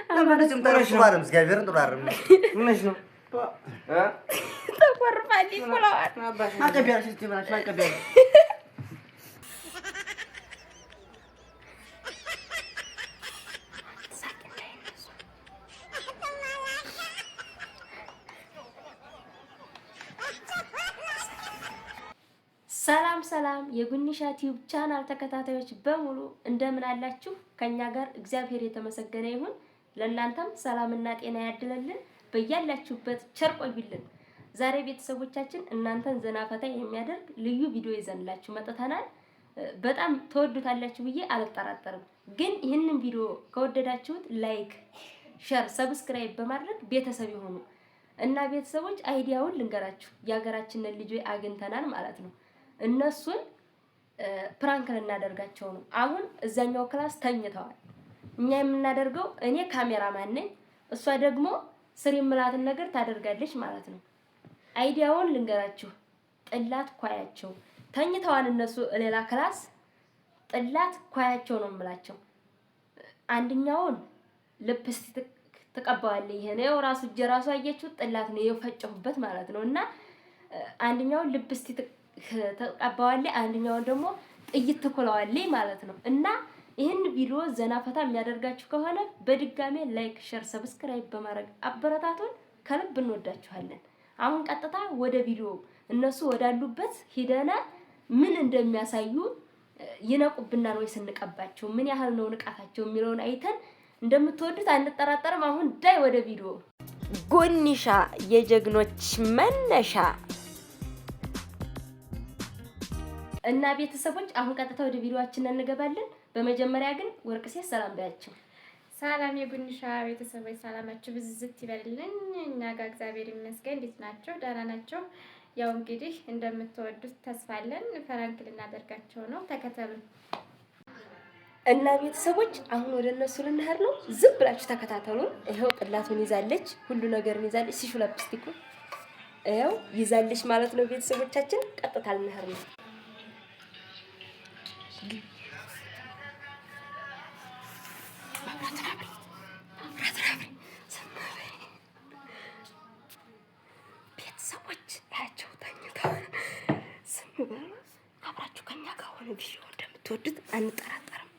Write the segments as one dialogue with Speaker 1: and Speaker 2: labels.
Speaker 1: ለማለትም ተረሽባለም እግዚአብሔርን ጥራርም ምንሽ ነው
Speaker 2: ተቆርፋለች ብለዋል።
Speaker 1: አቀቢያሽ እስቲ ማለት አቀቢያሽ
Speaker 2: ሰላም ሰላም የጉንሻ ቲዩብ ቻናል ተከታታዮች በሙሉ እንደምን አላችሁ? ከኛ ጋር እግዚአብሔር የተመሰገነ ይሁን። ለእናንተም ሰላምና ጤና ያድለልን። በያላችሁበት ቸር ቆዩልን። ዛሬ ቤተሰቦቻችን እናንተን ዘና ፈታ የሚያደርግ ልዩ ቪዲዮ ይዘንላችሁ መጥተናል። በጣም ተወዱታላችሁ ብዬ አልጠራጠርም። ግን ይህንን ቪዲዮ ከወደዳችሁት ላይክ፣ ሼር፣ ሰብስክራይብ በማድረግ ቤተሰብ ይሁኑ እና ቤተሰቦች አይዲያውን ልንገራችሁ። የሀገራችንን ልጆች አግኝተናል ማለት ነው። እነሱን ፕራንክ ልናደርጋቸው ነው። አሁን እዛኛው ክላስ ተኝተዋል። እኛ የምናደርገው እኔ ካሜራማን ነኝ፣ እሷ ደግሞ ስሪ የምላትን ነገር ታደርጋለች ማለት ነው። አይዲያውን ልንገራችሁ። ጥላት ኳያቸው ተኝተዋል እነሱ ሌላ ክላስ። ጥላት ኳያቸው ነው የምላቸው። አንደኛውን ልፕስቲክ ትቀባዋለች። ይሄ ነው ራሱ ጀራሱ አየችው። ጥላት ነው የፈጨሁበት ማለት ነው። እና አንደኛውን ልፕስቲክ ተቀባዋለች፣ አንደኛውን ደግሞ ጥይት ትኮላዋለች ማለት ነው። እና ይህን ቪዲዮ ዘና ፈታ የሚያደርጋችሁ ከሆነ በድጋሜ ላይክ፣ ሼር፣ ሰብስክራይብ በማድረግ አበረታቱን። ከልብ እንወዳችኋለን። አሁን ቀጥታ ወደ ቪዲዮ እነሱ ወዳሉበት ሂደና ምን እንደሚያሳዩ ይነቁብናል ወይ ስንቀባቸው ምን ያህል ነው ንቃታቸው የሚለውን አይተን እንደምትወዱት አንጠራጠርም። አሁን ዳይ ወደ ቪዲዮ። ጉንሻ የጀግኖች መነሻ እና ቤተሰቦች አሁን ቀጥታ ወደ ቪዲዮአችን እንገባለን። በመጀመሪያ ግን ወርቅሴት ሰላም ባያችሁ።
Speaker 3: ሰላም የጉንሻ ቤተሰቦች ሰላማችሁ ብዝዝት ይበልልኝ። እኛ ጋር እግዚአብሔር ይመስገን። እንዴት ናቸው? ደህና ናቸው። ያው እንግዲህ እንደምትወዱት ተስፋ አለን። ፍራንክ ልናደርጋቸው ነው። ተከተሉን
Speaker 2: እና ቤተሰቦች አሁን ወደ እነሱ ልንሄድ ነው። ዝም ብላችሁ ተከታተሉን። ይሄው ጥላቱን ይዛለች፣ ሁሉ ነገርን ይዛለች። ሲሹ ለፕስቲኩ ይሄው ይዛለች ማለት ነው። ቤተሰቦቻችን ቀጥታ ልንሄድ ነው። ቤተሰቦች ያቸው ተኝተዋል። ዝም በሉ። አብራችሁ ከኛ ጋር ሆነ ቪዲዮ እንደምትወዱት አንጠራጠርም።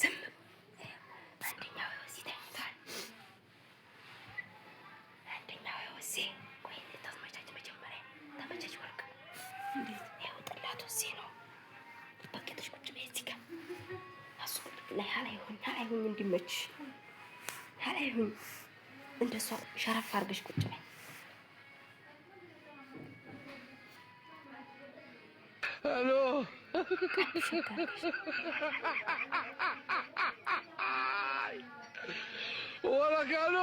Speaker 2: ዝም አንደኛው እዚህ ተኝቷል። አንደኛው እዚህ ቆይ ተመቻች። መጀመሪያ ተመቻች። ወርቅ እንዴት ይኸው ጥላቱ እዚህ ነው። በቀጥሽ ቁጭ በይ እዚህ ጋር አሱ ላይ ሀላይ እንዲመች ሀላይ ሁን። እንደሷ ሸረፍ አድርገሽ ቁጭ በይ።
Speaker 4: ሄሎ ወላካሎ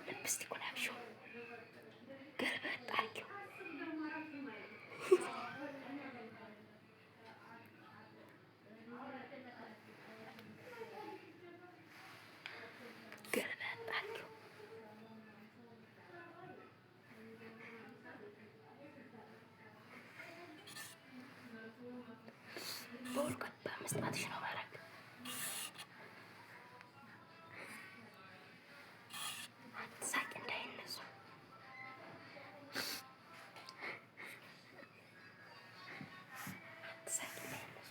Speaker 2: ልፕስቲኩን አብሺው ገርበጥ አድርጊው። ገርበጥ አድርጊው። በወርቀት በመስጣትሽ ነው ማድረግ። ሳቂ እንዳይነሱ። ሳቂ እንዳይነሱ።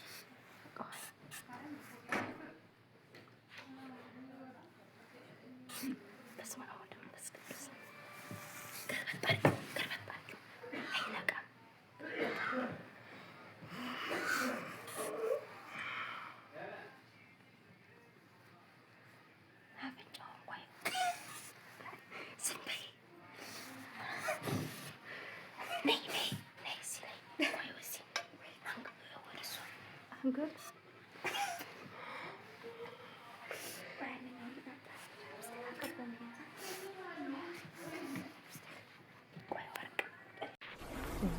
Speaker 2: በስመ አብ ወወልድ ወመንፈስ ቅዱስ። ገርበጥ አድርጊው አይነቃም።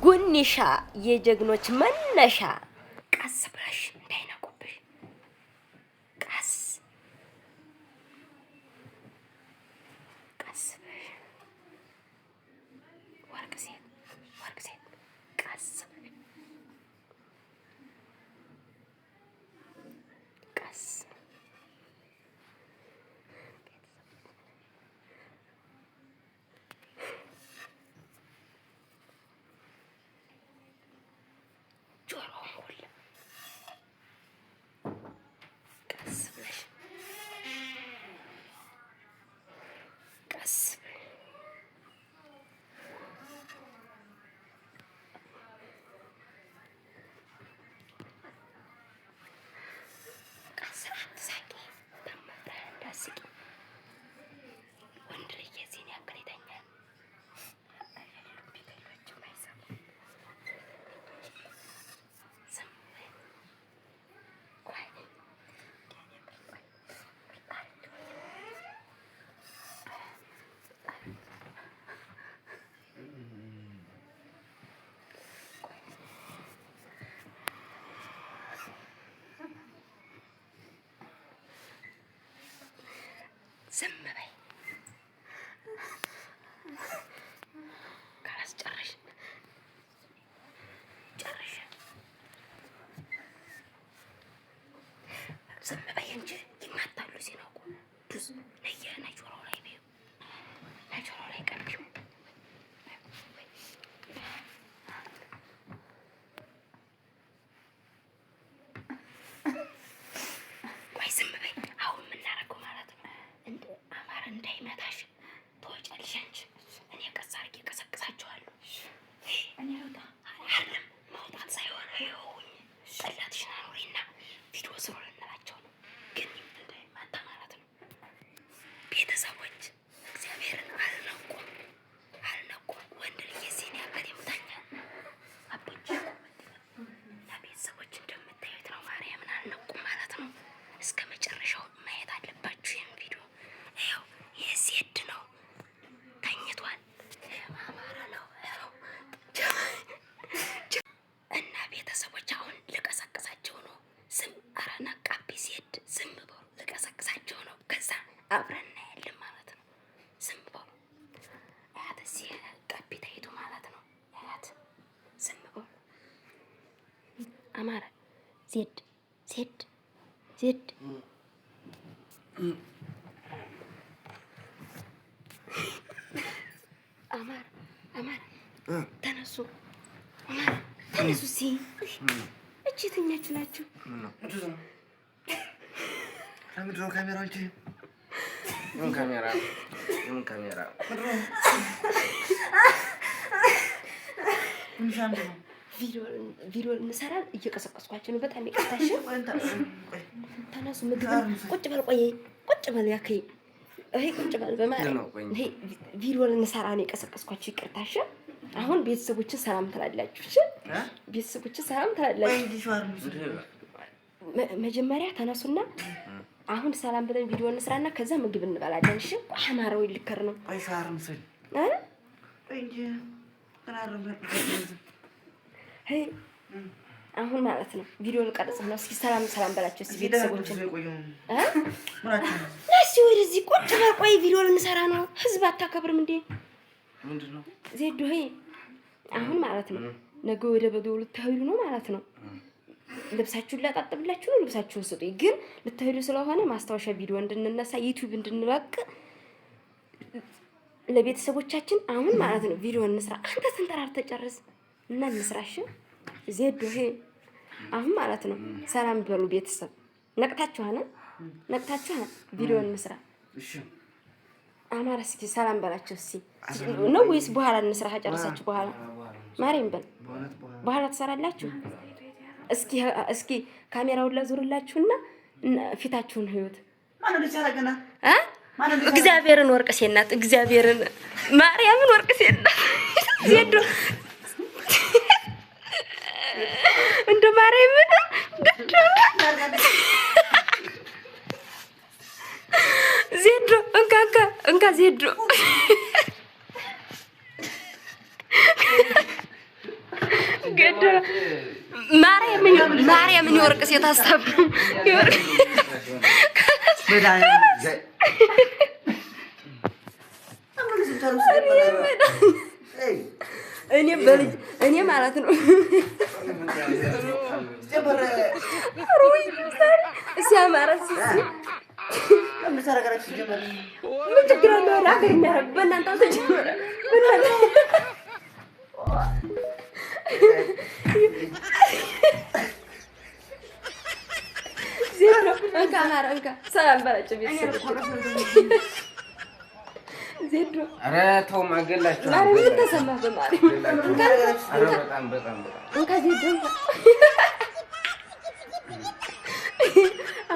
Speaker 2: ጉን ጉንሻ የጀግኖች መነሻ ቀስ ብለሽ እንዳይነቁብሽ ቀስ ቀስ ብለሽ ወርቅ ሴት ቀስ ብለሽ ቀስ ዝም በይ ካላስጨረሽ ጨርሽ ዝም በይ እንጂ ይማታሉ ሲነቁ ዱስ ነጆሮ ላይ ቢዩ ነጆሮ ላይ ቀርቢው ቆይ ዝም በይ አሁን የምናደርገው ማለት ነው እንዳይመታሽ ትወጫለሽ አንቺ እኔ ቀስ አድርጌ ቀሰቅሳቸዋለሁ እኔ ሮጣ አይደለም መውጣት ሳይሆን ይኸውኝ ጠላትሽን አኑሪና ቪዲዮ ስሩ ልንላቸው ነው ግን እንዳይመታ ማለት ነው ቤተሰቦች እግዚአብሔርን አልነቁም ወንድ ልጅ የዚህን ያክል ይምታኛል አቦች እና ቤተሰቦች እንደምታዩት ነው ማርያምን አልነቁም ማለት ነው እስከ መጨረሻው ማየት አለባችሁ ይህን ቪዲዮ ይኸው የሴድ ነው ተኝቷል ማማራ ነው እና ቤተሰቦች አሁን ልቀሰቅሳቸው ነው ዝም ኧረ ነቃቢ ሴድ ዝም በሉ ልቀሰቅሳቸው ነው ከዛ አብረን እናያለን ማለት ነው ዝም በሉ አያት እዚህ ቀቢ ተይቱ ማለት ነው አያት ዝም በሉ አማረ ሴድ አማር ተነሱ ሲ እቺ የትኛችሁ ናችሁ?
Speaker 1: ምንድን ነው ካሜራው? አንቺ ምን ካሜራ
Speaker 2: ቪዲዮ እንሰራለን። እየቀሰቀስኳቸው ነው። በጣም ይቀርታሽ። ተነሱ ምግብ ቁጭ በል ቆይ ቁጭ በል ያከይ ቁጭ በል በማለት ቪዲዮ ልንሰራ ነው የቀሰቀስኳችሁ። ይቅርታሽ። አሁን ቤተሰቦችን ሰላም ትላላችሁ። እሺ ቤተሰቦችን ሰላም ትላላችሁ። መጀመሪያ ተነሱና አሁን ሰላም ብለን ቪዲዮ እንስራና ከዛ ምግብ እንበላለን። እሺ አማራው ይልከር ነው አሁን ማለት ነው ቪዲዮ ልቀርጽ ነው። እስኪ ሰላም በላችሁ እስኪ ቤተሰቦችን ናሲ ወደዚህ ቁጭ በል ቆይ ቪዲዮ ልንሰራ ነው። ህዝብ አታከብርም እንዴ? ምንድነው ዜዶ አሁን ማለት ነው ነገ ወደ በዶ ልትሄዱ ነው ማለት ነው። ልብሳችሁን ላጣጥብላችሁ ነው። ልብሳችሁን ስጡኝ። ግን ልትሄዱ ስለሆነ ማስታወሻ ቪዲዮ እንድንነሳ ዩቲዩብ እንድንለቅ ለቤተሰቦቻችን አሁን ማለት ነው ቪዲዮ እንስራ። አንተ ተንተራርተህ ጨርስ እና እንስራሽ ዜዶ አሁን ማለት ነው ሰላም በሉ ቤተሰብ። ነቅታችኋል ቪዲዮ እንስራ። እሺ አማራ እስኪ ሰላም በላችሁ እስኪ ነው ወይስ በኋላ እንስራ? ጨርሳችሁ በኋላ ማርያም በል በኋላ ትሰራላችሁ። እስኪ ካሜራውን ላዙርላችሁና ፊታችሁን ህይወት ማን ነው ይሰራገና እግዚአብሔርን ወርቅሴ እናት እግዚአብሔርን ማርያምን ወርቅሴ እናት ዜዶ እንደ ማርያምን ዜዶ እንካ ዜዶ ማርያምን የወርቅ ሴት አስታብ እኔ ማለት ነው ሲያማረስ ምን ችግር አለው? ለሀገር የሚያደርግ በእናንተ አልተጀመረ እንካ ማረ እንካ ሰላም በላቸው ቤተሰብ ዜዶ
Speaker 5: ኧረ ተው ማገላችሁ
Speaker 2: ማርያም ተሰማህ በማርያም
Speaker 5: በጣም
Speaker 2: እንካ ዜዶ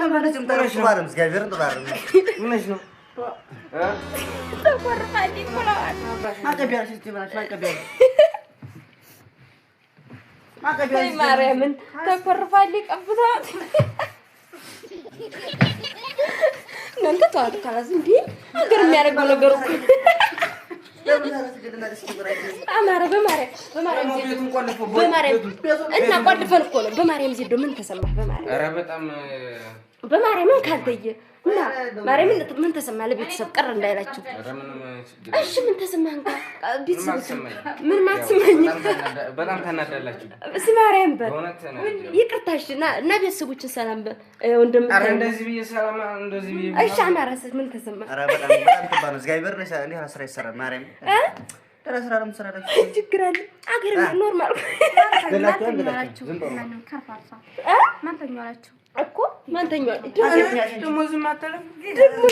Speaker 1: አማራጭም ተረሽ ማርያም እግዚአብሔርን ተባረክ ምንሽ ነው
Speaker 3: ተቆርፋለች ብለዋል።
Speaker 1: ማቀቢያ ሲስተማች ማቀቢያ
Speaker 2: ማርያምን ተቆርፋለች ቀብታት እናንተ ተዋት ካላስ እንዴ ነገር የሚያደርገው ነገር እኮ አማረ በማርያም እና ቆልፈን እኮ ነው። በማርያም ዜዶ ምን ተሰማህ? በማርያም
Speaker 5: ኧረ በጣም
Speaker 2: በማርያም ካልተየ እና ማርያም ምን ተሰማህ? ለቤተሰብ ቀር እንዳይላችሁ። እሺ ምን ተሰማህ? ቤተሰብ ምን ማትሰማኝ
Speaker 5: በጣም ተናዳላችሁ።
Speaker 2: እሺ ማርያም በል ይቅርታሽ እና ቤተሰቦች ሰላም በል እንደምታይ።
Speaker 5: ኧረ እንደዚህ ብዬ ሰላም እንደዚህ ብዬ
Speaker 2: እሺ አማራስ ምን ተሰማህ?
Speaker 1: ኧረ በጣም ተባለ እግዚአብሔር ነው እንዴ ስራ ይሰራል። ማርያም ተራስራ ነው ስራ ነው
Speaker 2: ችግር አለ አገር ኖርማል
Speaker 3: ማንተኛላችሁ
Speaker 2: እኮ ማንተኛው
Speaker 5: ደግሞ ዝም አትልም
Speaker 1: ደግሞ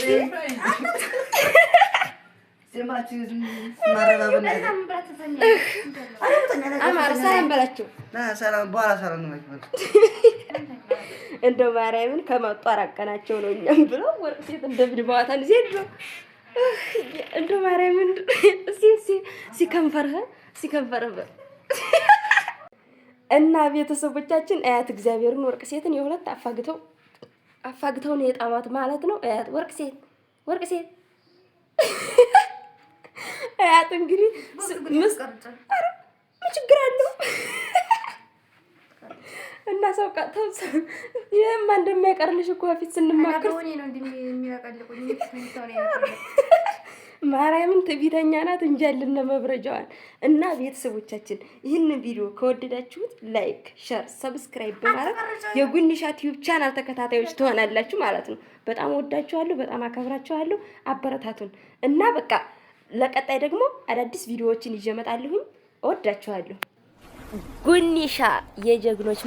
Speaker 2: አማረ ሰላም በላቸው።
Speaker 1: ሰላም በኋላ ሰላም ነው።
Speaker 2: እንደው ማርያምን ከመጡ አራቀናቸው ነው እኛም ብለው ወርቅ ሴት እንደብድባታን ዜዶ እንደው ማርያምን ሲከንፈርህ እና ቤተሰቦቻችን አያት እግዚአብሔርን ወርቅ ሴትን የሁለት አፋግተው ነው የጣሏት ማለት ነው። አያት ወርቅ ሴት አያት እንግዲህ ምን ችግር አለው? እና ሰው ቀጥተው ይሄማ እንደማይቀርልሽ እኮ በፊት ስንማከር ማርያምን ትዕቢተኛ ናት እንጂ ያለና መብረጃዋን። እና ቤተሰቦቻችን ይህንን ቪዲዮ ከወደዳችሁት ላይክ፣ ሼር፣ ሰብስክራይብ በማድረግ የጉንሻ ቲዩብ ቻናል ተከታታዮች ትሆናላችሁ ማለት ነው። በጣም ወዳችኋለሁ፣ በጣም አከብራችኋለሁ። አበረታቱን እና በቃ ለቀጣይ ደግሞ አዳዲስ ቪዲዮዎችን ይዤ እመጣለሁ። እወዳችኋለሁ። ጉንሻ የጀግኖች